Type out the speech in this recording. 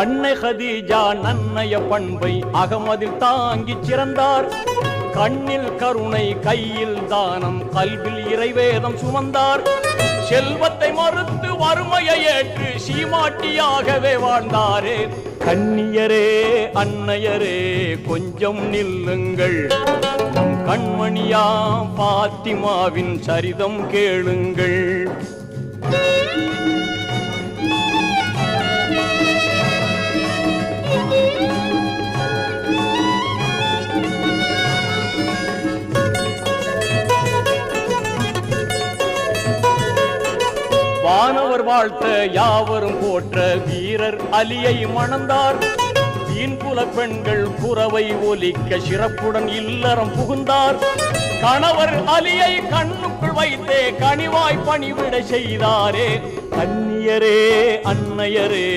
அன்னை ஹதீஜா நன்னய பண்பை அகமதில் தாங்கிச் சிறந்தார். கண்ணில் கருணை, கையில் தானம், கல்வில் இறைவேதம் சுமந்தார். செல்வத்தை மறுத்து வறுமையை ஏற்று சீமாட்டியாகவே வாழ்ந்தாரே. கண்ணியரே, அன்னையரே, கொஞ்சம் நில்லுங்கள், நம் கண்மணியாம் பாத்திமாவின் சரிதம் கேளுங்கள். வானவர் வாழ்த்த யாவரும் போற்ற வீரர் அலியை மணந்தார். தீன்குல பெண்கள் குரவை ஒலிக்க சிறப்புடன் இல்லறம் புகுந்தார். கணவர் அலியை கண்ணுக்குள் வைத்தே கனிவாய் பணிவிட செய்தாரே. கண்ணியரே, அன்னையரே,